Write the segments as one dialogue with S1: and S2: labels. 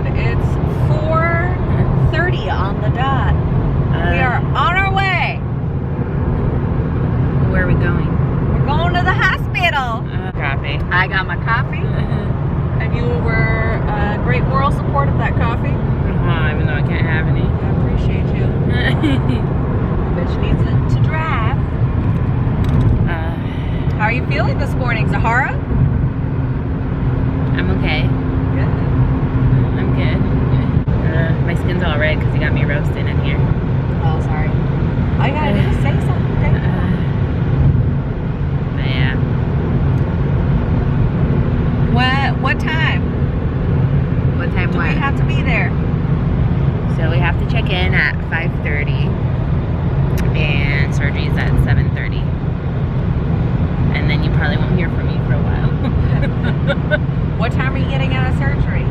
S1: God. It's 4:30 on the dot. We are on our way.
S2: Where are we going?
S1: We're going to the hospital.
S2: Coffee.
S1: I got my coffee. And you were a great moral support of that coffee.
S2: Even though I can't have any.
S1: I appreciate you. Bitch needs to drive. How are you feeling this morning, Zahara?
S2: I'm okay.
S1: Good.
S2: I'm good. My skin's all red because you got me roasting in here.
S1: Oh, sorry. All you gotta do is say something.
S2: Yeah.
S1: What time?
S2: What time
S1: Do we have to be there?
S2: So we have to check in at 5:30 and surgery's at 7:30. And then you probably won't hear from me for a while.
S1: What time are you getting out of surgery?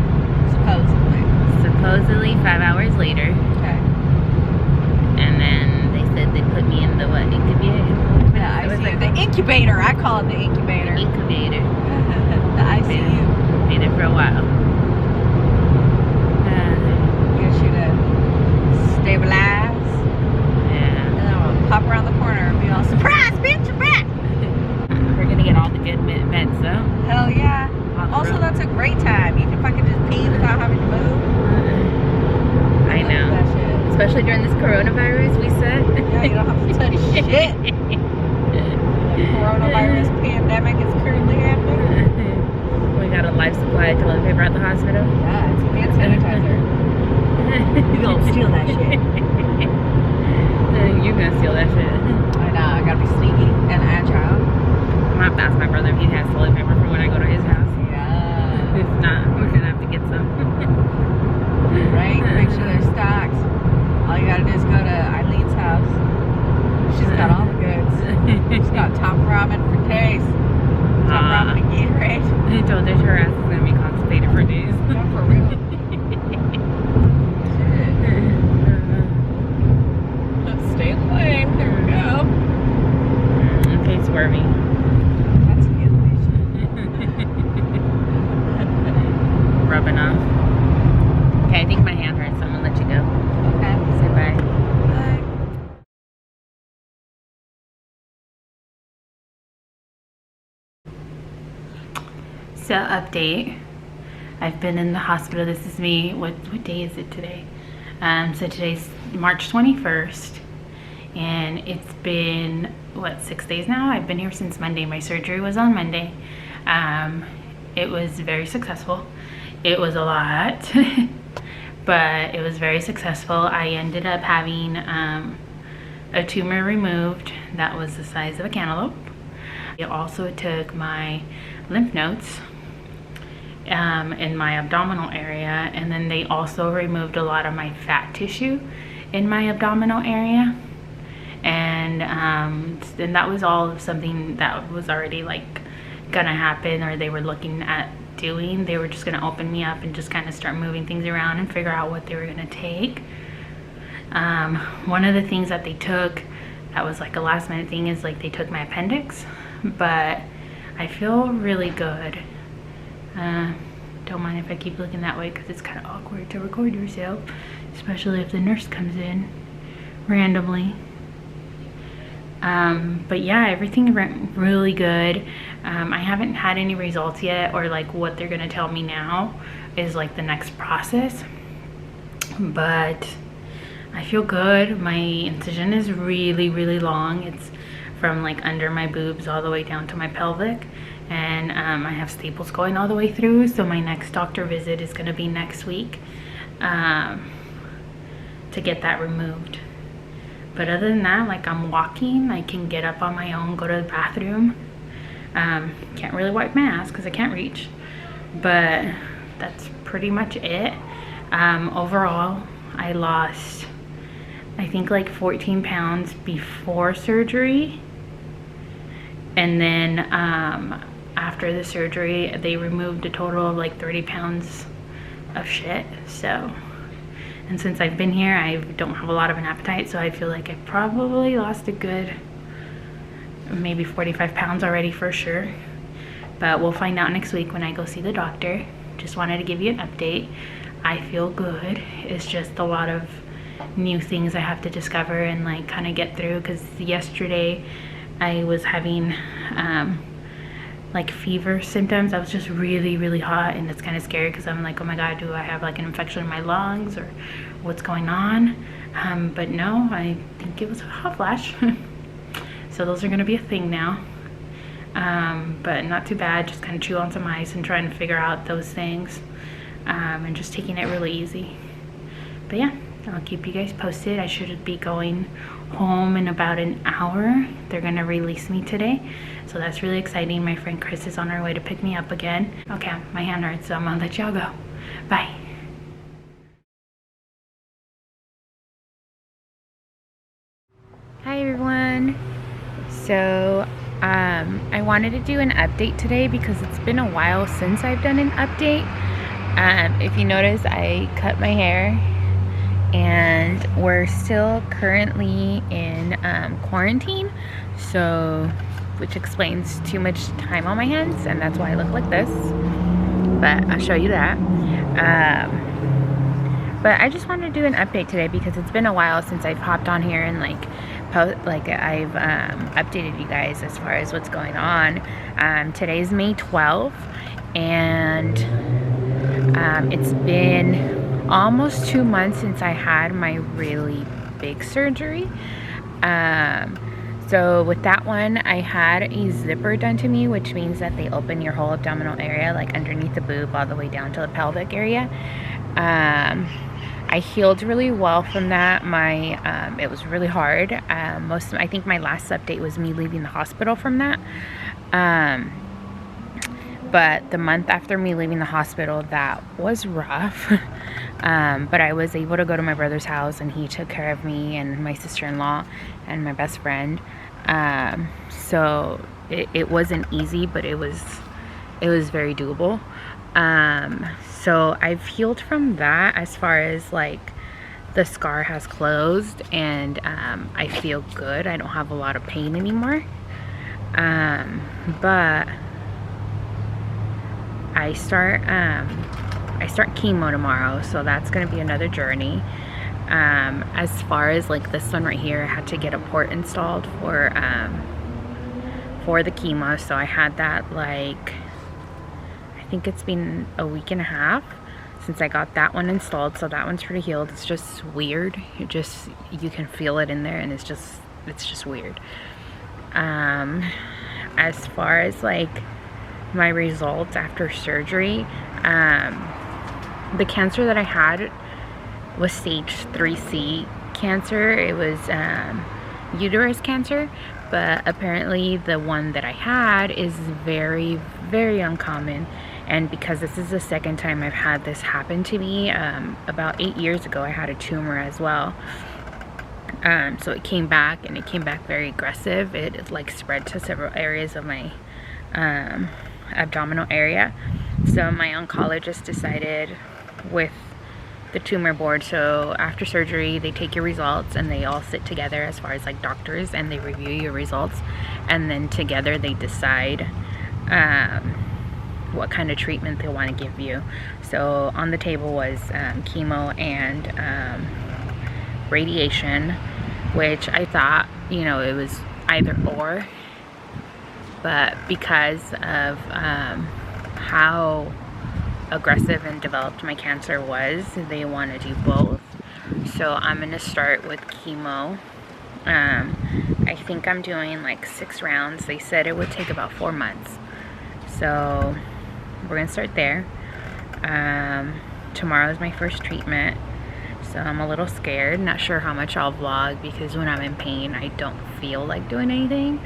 S1: Supposedly.
S2: Supposedly 5 hours later.
S1: Okay.
S2: And then they said they'd put me in the incubator?
S1: Yeah, I see. The incubator. I call it the incubator.
S2: The incubator.
S1: The ICU.
S2: Be there for a while.
S1: Get you to stabilize.
S2: Yeah.
S1: And then we'll pop around the corner and be all, surprise, bitch, you're back!
S2: We're gonna get all the good meds though.
S1: Hell yeah. Also, that's a great time. You can fucking just pee without having to move.
S2: I know.
S1: That shit.
S2: Especially during this coronavirus, we said.
S1: Yeah, you don't have to touch shit. The coronavirus pandemic is currently happening.
S2: We got a life supply of toilet paper at the hospital.
S1: Yeah, it's hand sanitizer. You gonna steal that shit.
S2: You're gonna steal that shit.
S1: I know, I gotta be sneaky and agile.
S2: I'm gonna have to ask my brother if he has toilet paper for when I go to his house.
S1: Yeah.
S2: If not, we're gonna have to get some.
S1: Right? Make sure they're stocked. All you gotta do is go to Eileen's house. She's got all the goods. She's got top ramen for taste. Top ramen and Gatorade.
S2: I told her her ass is gonna be constipated for days.
S1: No, for real. Stay in the lane. There we go.
S2: Okay, swervy.
S1: That's huge.
S2: Rubbing off. Okay, I think my hand hurts, so I'm gonna let you go.
S1: Okay.
S2: Say bye.
S1: Bye.
S2: So update. I've been in the hospital. This is me. What day is it today? So today's March 21st, and it's been what, 6 days now? I've been here since Monday. My surgery was on Monday. It was very successful. It was a lot, but it was very successful. I ended up having a tumor removed that was the size of a cantaloupe. It also took my lymph nodes in my abdominal area, and then they also removed a lot of my fat tissue in my abdominal area, and then that was all something that was already like gonna happen, or they were looking at doing. They were just gonna open me up and just kind of start moving things around and figure out what they were gonna take. One of the things that they took that was like a last minute thing is like they took my appendix, but I feel really good. Don't mind if I keep looking that way because it's kind of awkward to record yourself, especially if the nurse comes in randomly. But yeah, everything went really good. I haven't had any results yet, or like what they're gonna tell me now is like the next process, but I feel good. My incision is really long. It's from like under my boobs all the way down to my pelvic, and I have staples going all the way through, so my next doctor visit is going to be next week to get that removed. But other than that, like, I'm walking, I can get up on my own, go to the bathroom. Can't really wipe my ass because I can't reach, but that's pretty much it. Overall, I lost, I think, like 14 pounds before surgery, and then after the surgery they removed a total of like 30 pounds of shit. So, and since I've been here, I don't have a lot of an appetite, so I feel like I probably lost a good maybe 45 pounds already for sure, but we'll find out next week when I go see the doctor. just wanted to give you an update. I feel good. It's just a lot of new things I have to discover and like kind of get through, because yesterday I was having like fever symptoms. I was just really hot, and it's kind of scary because I'm like, oh my god, do I have like an infection in my lungs or what's going on? But no, I think it was a hot flash. So those are gonna be a thing now. But not too bad, just kind of chew on some ice and trying to figure out those things, and just taking it really easy. But yeah, I'll keep you guys posted. I should be going home in about an hour. They're gonna release me today, so that's really exciting. My friend Chris is on her way to pick me up again. Okay, my hand hurts, so I'm gonna let y'all go. Bye. Hi everyone. So I wanted to do an update today because it's been a while since I've done an update. If you notice, I cut my hair, and we're still currently in quarantine, so which explains too much time on my hands, and that's why I look like this, but I'll show you that. But I just wanted to do an update today because it's been a while since I've hopped on here and like I've updated you guys as far as what's going on. Today's May 12th, and it's been almost 2 months since I had my really big surgery. So with that one, I had a zipper done to me, which means that they open your whole abdominal area, like underneath the boob all the way down to the pelvic area. I healed really well from that. It was really hard. I think my last update was me leaving the hospital from that. But the month after me leaving the hospital, that was rough. But I was able to go to my brother's house, and he took care of me and my sister-in-law and my best friend. So it wasn't easy, but it was very doable. So I've healed from that as far as like the scar has closed, and I feel good. I don't have a lot of pain anymore. But I start chemo tomorrow, so that's gonna be another journey. As far as like this one right here, I had to get a port installed for the chemo, so I had that like, I think it's been a week and a half since I got that one installed, so that one's pretty healed. It's just weird. You can feel it in there, and it's just weird. As far as like my results after surgery, the cancer that I had was stage 3C cancer. It was uterus cancer, but apparently the one that I had is very uncommon. And because this is the second time I've had this happen to me, about 8 years ago I had a tumor as well. So it came back, and it came back very aggressive. It like spread to several areas of my abdominal area. So my oncologist decided with the tumor board, so after surgery they take your results and they all sit together as far as like doctors, and they review your results, and then together they decide what kind of treatment they want to give you. So on the table was chemo and radiation, which I thought, you know, it was either or, but because of how aggressive and developed my cancer was, they want to do both. So I'm going to start with chemo. I think I'm doing like 6 rounds. They said it would take about 4 months. So we're going to start there. Tomorrow is my first treatment, so I'm a little scared. Not sure how much I'll vlog because when I'm in pain, I don't feel like doing anything.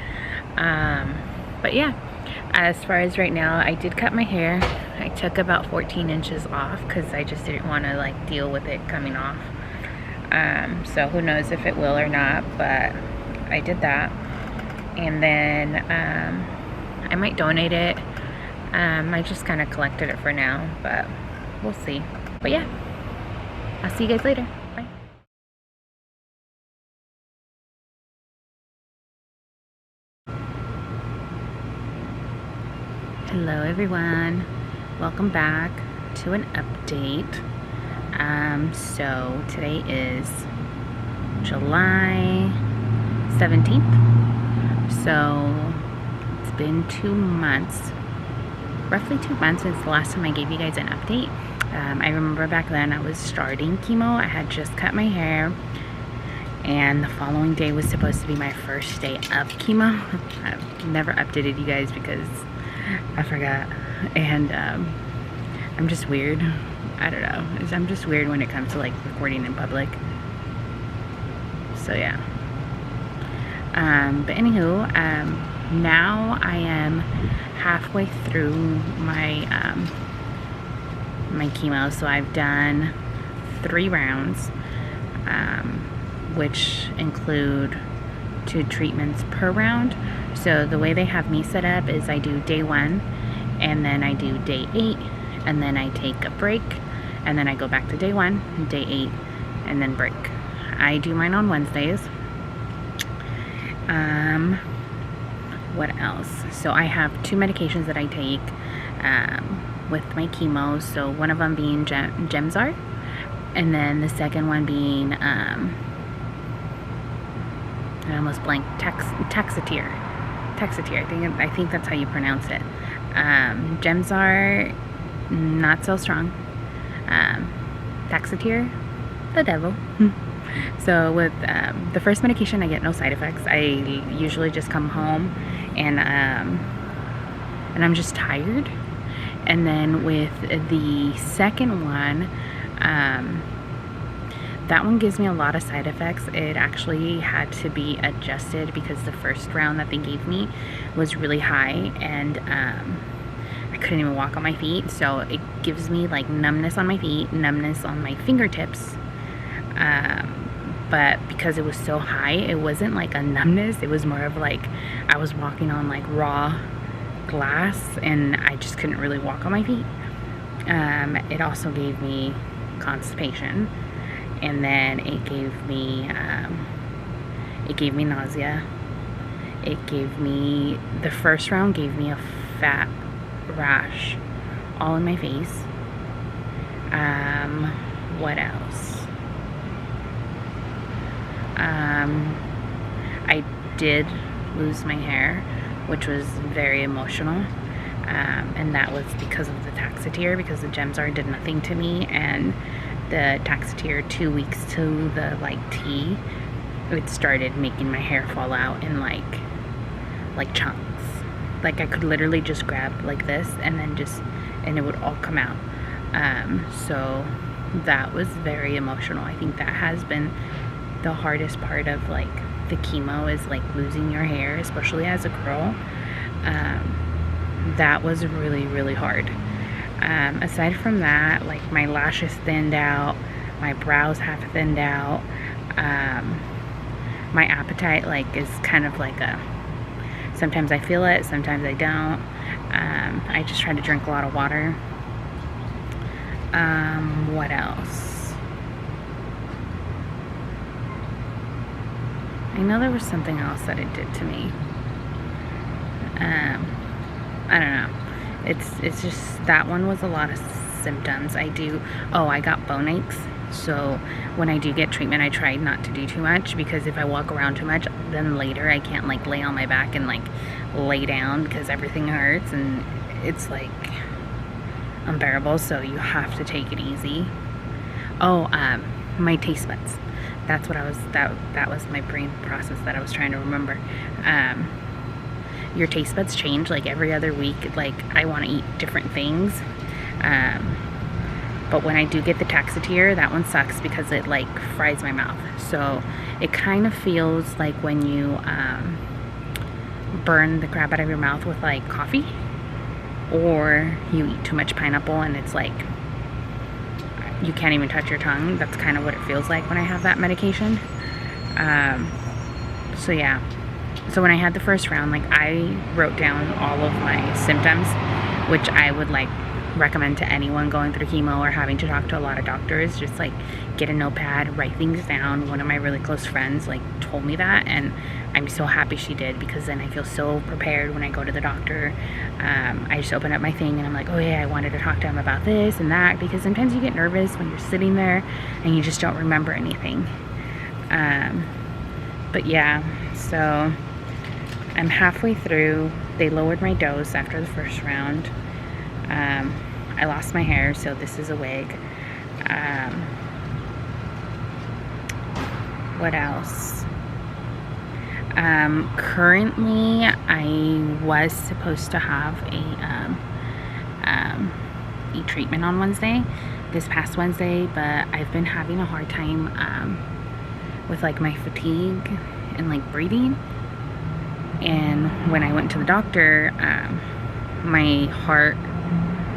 S2: But yeah, as far as right now, I did cut my hair. I took about 14 inches off because I just didn't want to like deal with it coming off. So who knows if it will or not, but I did that. And then I might donate it. I just kind of collected it for now, but we'll see. But yeah, I'll see you guys later. Bye. Hello everyone, welcome back. to an update. So today is July 17th. So it's been 2 months, roughly 2 months since the last time I gave you guys an update. I remember back then I was starting chemo. I had just cut my hair, and the following day was supposed to be my first day of chemo. I've never updated you guys because I forgot, and I'm just weird. I don't know. I'm just weird when it comes to like recording in public. So yeah. But anywho, now I am halfway through my my chemo. So I've done 3 rounds, which include 2 treatments per round. So the way they have me set up is I do day 1, and then I do day 8, and then I take a break, and then I go back to day 1, day 8, and then break. I do mine on Wednesdays. What else? So I have 2 medications that I take with my chemo. So one of them being Gemzar, and then the second one being I almost blanked, Taxotere. I think that's how you pronounce it. Gemzar, not so strong. Taxotere, the devil. So with the first medication, I get no side effects. I usually just come home and I'm just tired. And then with the second one, that one gives me a lot of side effects. It actually had to be adjusted because the first round that they gave me was really high, and I couldn't even walk on my feet. So it gives me like numbness on my feet, numbness on my fingertips. But because it was so high, it wasn't like a numbness. It was more of like I was walking on like raw glass, and I just couldn't really walk on my feet. It also gave me constipation, and then it gave me nausea. It gave me, the first round gave me a fat rash all in my face. What else? I did lose my hair, which was very emotional, and that was because of the Taxotere, because the Gemzar did nothing to me, and the Taxotere 2 weeks to the like T, it started making my hair fall out in like chunks. Like I could literally just grab like this and then and it would all come out. So that was very emotional. I think that has been the hardest part of like the chemo, is like losing your hair, especially as a girl. That was really, really hard. Aside from that, like my lashes thinned out, my brows have thinned out. My appetite like is kind of like sometimes I feel it, sometimes I don't. I just try to drink a lot of water. What else? I know there was something else that it did to me. I don't know. It's just, that one was a lot of symptoms. I got bone aches. So when I do get treatment, I try not to do too much, because if I walk around too much, then later I can't like lay on my back and like lay down because everything hurts, and it's like unbearable. So you have to take it easy. My taste buds. That's what that was my brain process that I was trying to remember. Your taste buds change like every other week. Like I want to eat different things. But when I do get the Taxotere, that one sucks because it like fries my mouth. So it kind of feels like when you burn the crap out of your mouth with like coffee, or you eat too much pineapple and it's like you can't even touch your tongue. That's kind of what it feels like when I have that medication. So yeah. So when I had the first round, like I wrote down all of my symptoms, which I would like recommend to anyone going through chemo or having to talk to a lot of doctors. Just like get a notepad, write things down. One of my really close friends like told me that, and I'm so happy she did, because then I feel so prepared when I go to the doctor. I just open up my thing and I'm like, oh yeah, I wanted to talk to him about this and that, because sometimes you get nervous when you're sitting there and you just don't remember anything. But yeah, so I'm halfway through. They lowered my dose after the first round. I lost my hair, so this is a wig. What else? Currently, I was supposed to have a treatment on Wednesday, this past Wednesday, but I've been having a hard time with like my fatigue and like breathing. And when I went to the doctor, my heart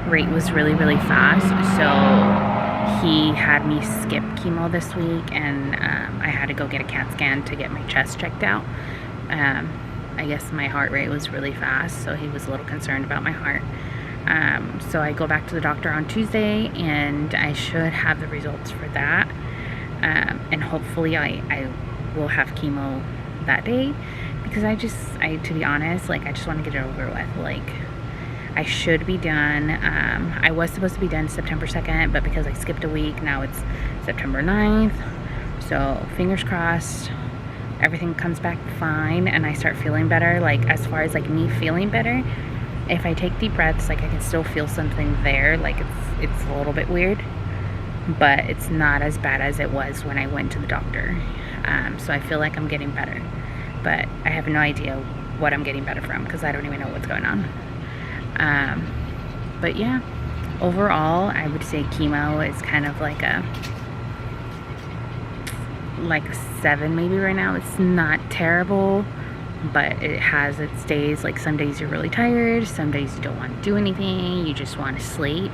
S2: rate was really fast, so he had me skip chemo this week, and I had to go get a CAT scan to get my chest checked out. I guess my heart rate was really fast, so he was a little concerned about my heart. So I go back to the doctor on Tuesday, and I should have the results for that, and hopefully I will have chemo that day, because to be honest, like I just want to get it over with. Like I should be done. I was supposed to be done September 2nd, but because I skipped a week, now it's September 9th. So fingers crossed, everything comes back fine and I start feeling better. Like as far as like me feeling better, if I take deep breaths, like I can still feel something there. Like it's a little bit weird, but it's not as bad as it was when I went to the doctor. So I feel like I'm getting better, but I have no idea what I'm getting better from, because I don't even know what's going on. But yeah, overall I would say chemo is kind of like a 7 maybe right now. It's not terrible, but it has its days. Like some days you're really tired, some days you don't want to do anything, you just want to sleep,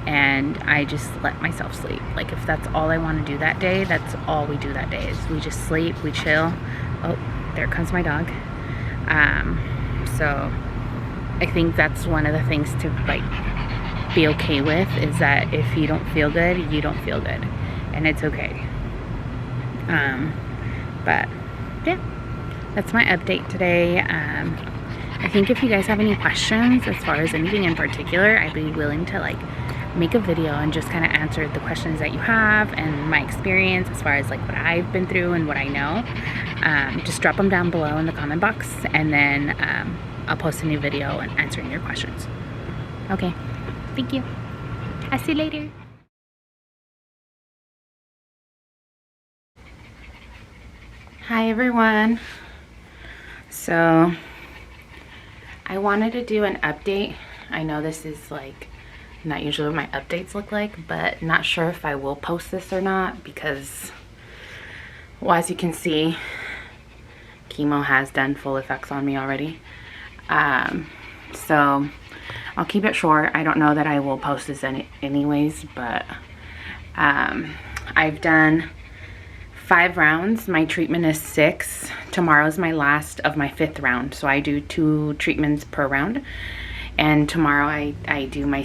S2: and I just let myself sleep. Like if that's all I want to do that day, that's all we do that day, is we just sleep, we chill. Oh, there comes my dog. So I think that's one of the things to like be okay with, is that if you don't feel good, you don't feel good, and it's okay. But yeah, that's my update today. I think if you guys have any questions as far as anything in particular, I'd be willing to like make a video and just kind of answer the questions that you have and my experience as far as like what I've been through and what I know. Just drop them down below in the comment box, and then I'll post a new video and answering your questions. Okay, thank you. I'll see you later. Hi everyone. So I wanted to do an update. I know this is like not usually what my updates look like, but not sure if I will post this or not, because well, as you can see, chemo has done full effects on me already. So I'll keep it short. I don't know that I will post this anyways, but I've done 5 rounds. My treatment is 6. Tomorrow's my last of my 5th round, so I do 2 treatments per round, and tomorrow I do my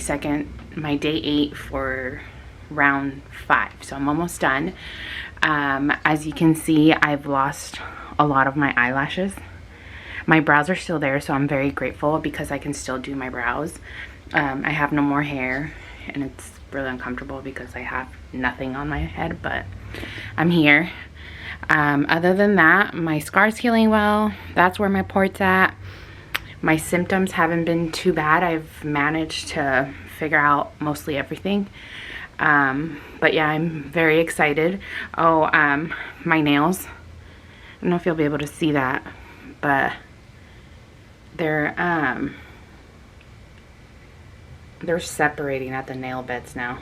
S2: day 8 for round 5, so I'm almost done. As you can see, I've lost a lot of my eyelashes. My brows are still there, so I'm very grateful because I can still do my brows. I have no more hair, and it's really uncomfortable because I have nothing on my head, but I'm here. Other than that, my scar's healing well. That's where my port's at. My symptoms haven't been too bad. I've managed to figure out mostly everything. But yeah, I'm very excited. Oh, my nails. I don't know if you'll be able to see that, but they're separating at the nail beds now.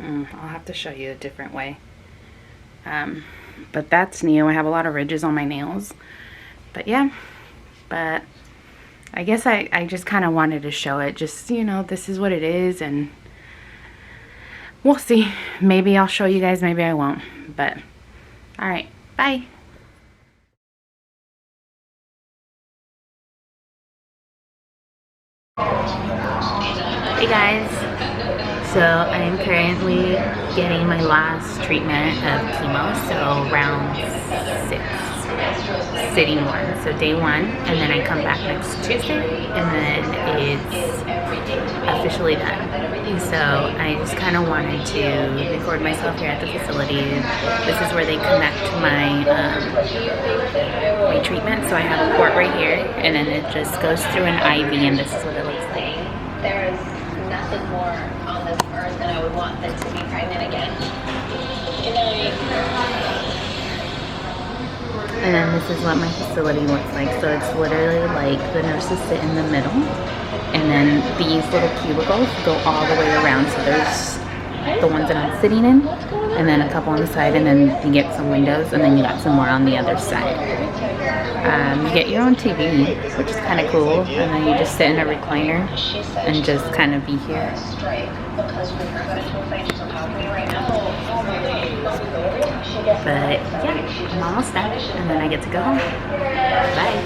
S2: I'll have to show you a different way. But that's new. I have a lot of ridges on my nails. But yeah, but I guess I just kind of wanted to show it. Just, you know, this is what it is, and we'll see. Maybe I'll show you guys, maybe I won't. But all right, bye. Hey guys, so I am currently getting my last treatment of chemo, so round 6, sitting 1, so day 1, and then I come back next Tuesday, and then it's officially done. So I just kind of wanted to record myself here at the facility. This is where they connect my my treatment, so I have a port right here, and then it just goes through an IV, and this is what it looks like.
S3: There is nothing more on this earth that I would want than to be pregnant again.
S2: And then this is what my facility looks like. So it's literally like the nurses sit in the middle, and then these little cubicles go all the way around. So there's the ones that I'm sitting in, and then a couple on the side, and then you get some windows, and then you got some more on the other side. You get your own TV, which is kind of cool, and then you just sit in a recliner and just kind of be here. But yeah, I'm almost done, and then I get to go home. Bye.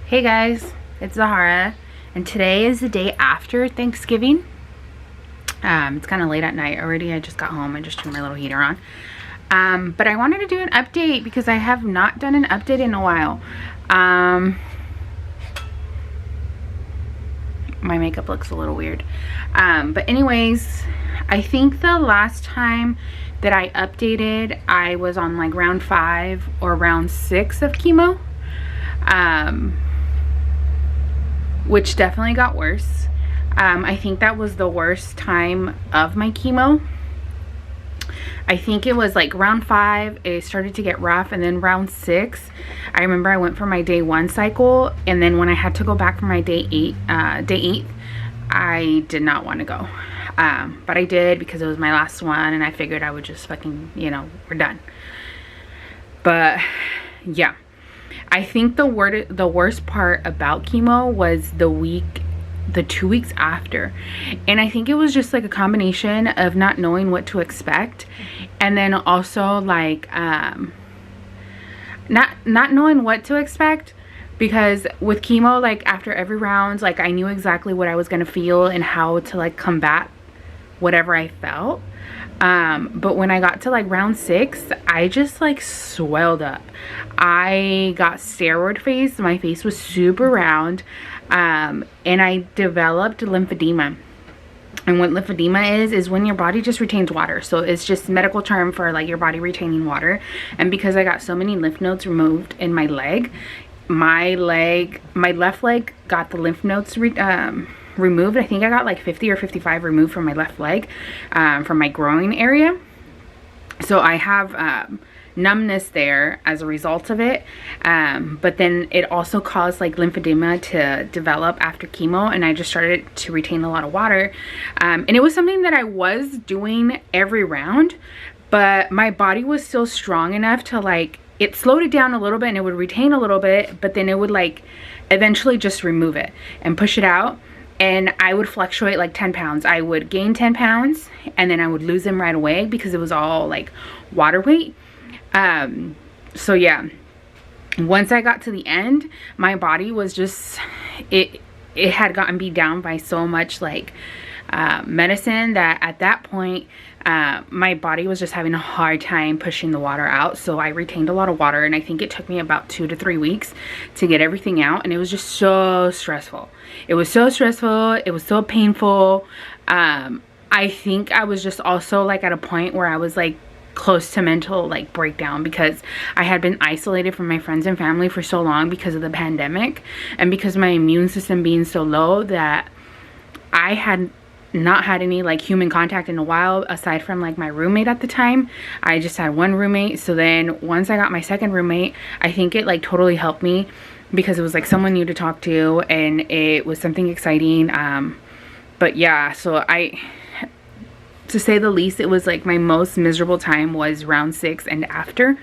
S2: Hey guys, it's Zahara, and today is the day after Thanksgiving. It's kind of late at night already. I just got home. I just turned my little heater on. But I wanted to do an update because I have not done an update in a while. My makeup looks a little weird. But anyways, I think the last time that I updated, I was on like round 5 or round 6 of chemo. Which definitely got worse. I think that was the worst time of my chemo. I think it was like round 5, it started to get rough, and then round 6, I remember I went for my day 1 cycle, and then when I had to go back for my day 8, I did not want to go. But I did because it was my last one, and I figured I would just fucking, you know, we're done. But yeah, I think the worst part about chemo was the 2 weeks after, and I think it was just like a combination of not knowing what to expect, and then also like not knowing what to expect, because with chemo, like after every round, like I knew exactly what I was gonna feel and how to like combat whatever I felt. But when I got to like round 6, I just like swelled up. I got steroid face. My face was super round. And I developed lymphedema. And what lymphedema is when your body just retains water. So it's just medical term for like your body retaining water. And because I got so many lymph nodes removed in my leg, my left leg got the lymph nodes removed. I think I got like 50 or 55 removed from my left leg, from my groin area. So I have numbness there as a result of it, but then it also caused like lymphedema to develop after chemo, and I just started to retain a lot of water, and it was something that I was doing every round, but my body was still strong enough to like, it slowed it down a little bit and it would retain a little bit, but then it would like eventually just remove it and push it out. And I would fluctuate like 10 pounds. I would gain 10 pounds and then I would lose them right away because it was all like water weight. So yeah, once I got to the end, my body was just, it had gotten beat down by so much like medicine that at that point, my body was just having a hard time pushing the water out. So I retained a lot of water, and I think it took me about 2 to 3 weeks to get everything out, and it was just so stressful. It was so stressful. It was so painful. I think I was just also like at a point where I was like close to mental like breakdown, because I had been isolated from my friends and family for so long because of the pandemic, and because my immune system being so low that I had not had any like human contact in a while, aside from like my roommate at the time. I just had one roommate. So then once I got my second roommate, I think it like totally helped me, because it was like someone new to talk to, and it was something exciting. But yeah, so to say the least, it was like my most miserable time was round 6 and after.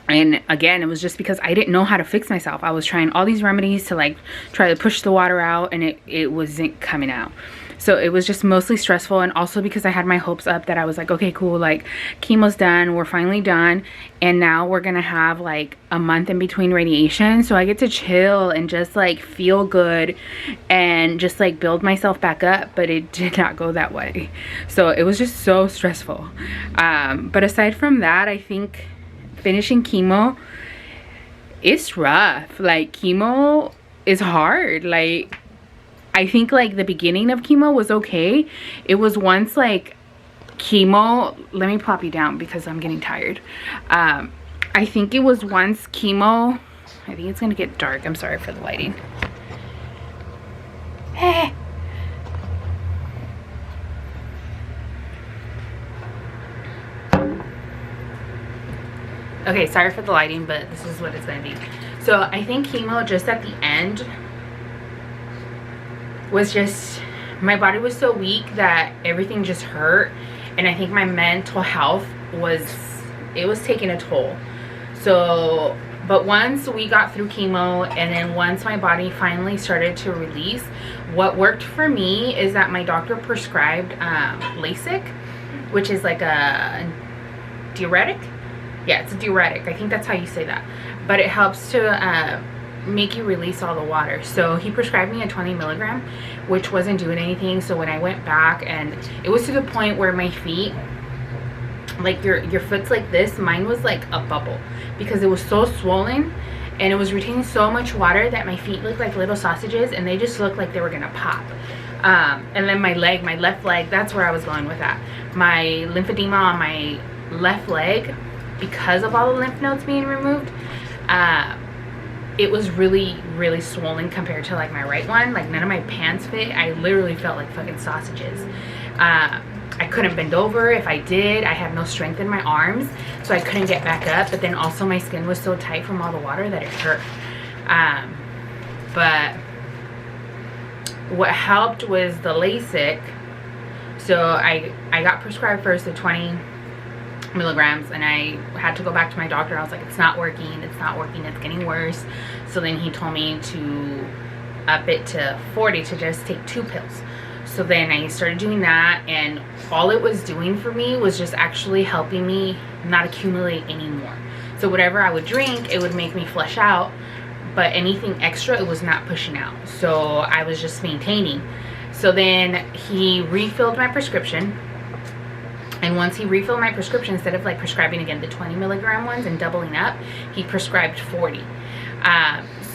S2: And again, it was just because I didn't know how to fix myself. I was trying all these remedies to like try to push the water out, and it wasn't coming out. So it was just mostly stressful, and also because I had my hopes up that I was like, okay, cool, like chemo's done, we're finally done, and now we're gonna have like a month in between radiation, so I get to chill and just like feel good and just like build myself back up. But it did not go that way, so it was just so stressful. But aside from that, I think finishing chemo, it's rough. Like chemo is hard. Like I think like the beginning of chemo was okay. It was once like chemo, let me plop you down because I'm getting tired. I think it was once chemo, I think it's gonna get dark. I'm sorry for the lighting. Hey. Okay, sorry for the lighting, but this is what it's gonna be. So I think chemo just at the end was just, my body was so weak that everything just hurt, and I think my mental health was taking a toll. So but once we got through chemo, and then once my body finally started to release, what worked for me is that my doctor prescribed LASIK, which is like a diuretic. Yeah, it's a diuretic, I think that's how you say that, but it helps to make you release all the water. So he prescribed me a 20 milligram, which wasn't doing anything. So when I went back, and it was to the point where my feet, like your foot's like this, mine was like a bubble because it was so swollen and it was retaining so much water that my feet looked like little sausages, and they just looked like they were gonna pop. And then my left leg, that's where I was going with that. My lymphedema on my left leg, because of all the lymph nodes being removed, it was really swollen compared to like my right one. Like none of my pants fit. I literally felt like fucking sausages. I couldn't bend over. If I did, I had no strength in my arms, so I couldn't get back up. But then also my skin was so tight from all the water that it hurt. But what helped was the LASIK. So I got prescribed first the 20 milligrams, and I had to go back to my doctor. I was like, it's not working, it's getting worse. So then he told me to up it to 40 to just take 2 pills. So then I started doing that, and all it was doing for me was just actually helping me not accumulate anymore. So whatever I would drink, it would make me flush out, but anything extra, it was not pushing out. So I was just maintaining. So then he refilled my prescription. And once he refilled my prescription, instead of like prescribing again the 20 milligram ones and doubling up, he prescribed 40.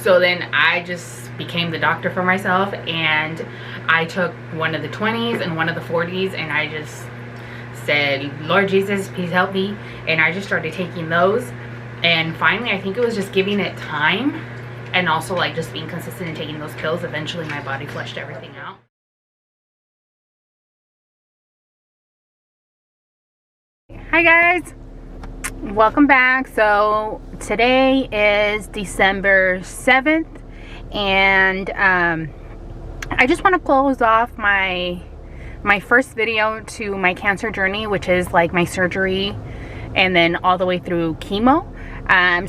S2: So then I just became the doctor for myself, and I took one of the 20s and one of the 40s, and I just said, Lord Jesus, please help me. And I just started taking those. And finally, I think it was just giving it time, and also like just being consistent in taking those pills. Eventually my body flushed everything out. Hi guys, welcome back. So today is December 7th, and I just want to close off my first video to my cancer journey, which is like my surgery and then all the way through chemo.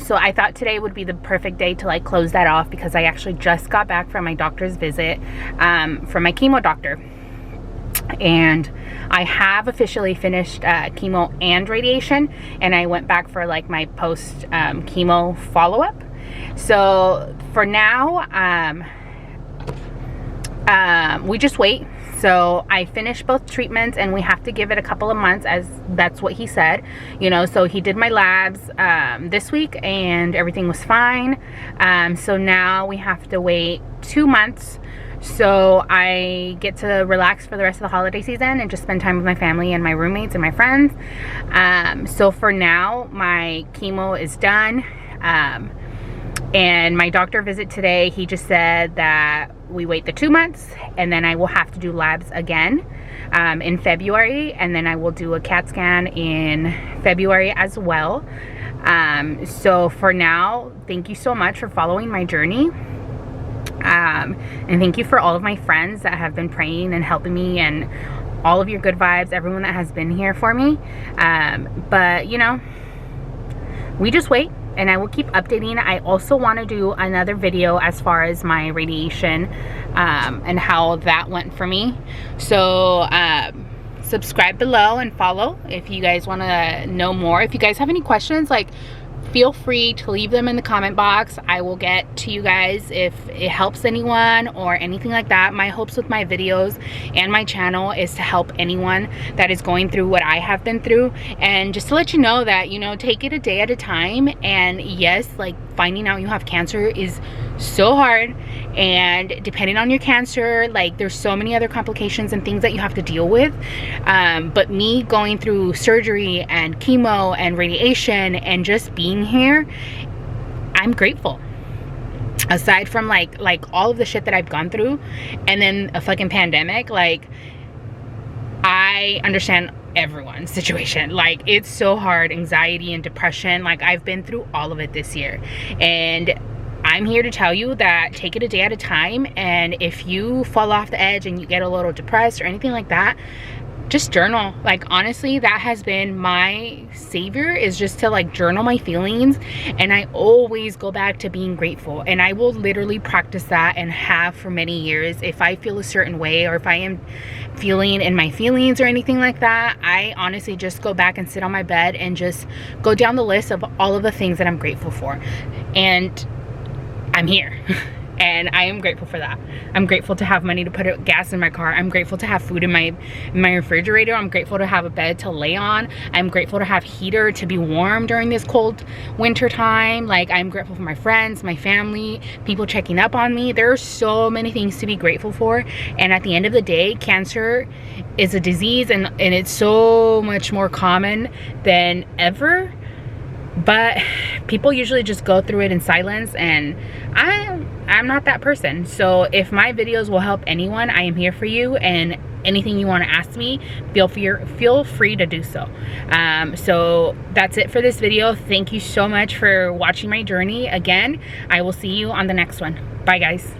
S2: So I thought today would be the perfect day to like close that off, because I actually just got back from my doctor's visit from my chemo doctor. And I have officially finished chemo and radiation, and I went back for like my post chemo follow-up. So for now, we just wait. So I finished both treatments, and we have to give it a couple of months, as that's what he said, you know. So he did my labs this week, and everything was fine. So now we have to wait 2 months. So I get to relax for the rest of the holiday season and just spend time with my family and my roommates and my friends. So for now, my chemo is done. And my doctor visit today, he just said that we wait the 2 months, and then I will have to do labs again in February, and then I will do a CAT scan in February as well. So for now, thank you so much for following my journey. And thank you for all of my friends that have been praying and helping me, and all of your good vibes, everyone that has been here for me. But you know, we just wait. and I will keep updating. I also want to do another video as far as my radiation and how that went for me. So subscribe below and follow if you guys want to know more. If you guys have any questions, like, feel free to leave them in the comment box. I will get to you guys if it helps anyone or anything like that. My hopes with my videos and my channel is to help anyone that is going through what I have been through, and just to let you know that, you know, take it a day at a time. And yes, like, finding out you have cancer is so hard, and depending on your cancer, like, there's so many other complications and things that you have to deal with. But me going through surgery and chemo and radiation and just being here, I'm grateful. Aside from like all of the shit that I've gone through, and then a fucking pandemic, like, I understand everyone's situation. Like, it's so hard. Anxiety and depression, like, I've been through all of it this year, and I'm here to tell you that take it a day at a time. And if you fall off the edge and you get a little depressed or anything like that, just journal. Like, honestly, that has been my savior, is just to like journal my feelings. And I always go back to being grateful, and I will literally practice that and have for many years. If I feel a certain way, or if I am feeling in my feelings or anything like that, I honestly just go back and sit on my bed and just go down the list of all of the things that I'm grateful for. And I'm here. And I am grateful for that. I'm grateful to have money to put gas in my car. I'm grateful to have food in my refrigerator. I'm grateful to have a bed to lay on. I'm grateful to have heater to be warm during this cold winter time. Like, I'm grateful for my friends, my family, people checking up on me. There are so many things to be grateful for. And at the end of the day, cancer is a disease, and it's so much more common than ever. But people usually just go through it in silence, and I'm not that person. So if my videos will help anyone, I am here for you, and anything you want to ask me, feel free to do so. So that's it for this video. Thank you so much for watching my journey. Again, I will see you on the next one. Bye, guys.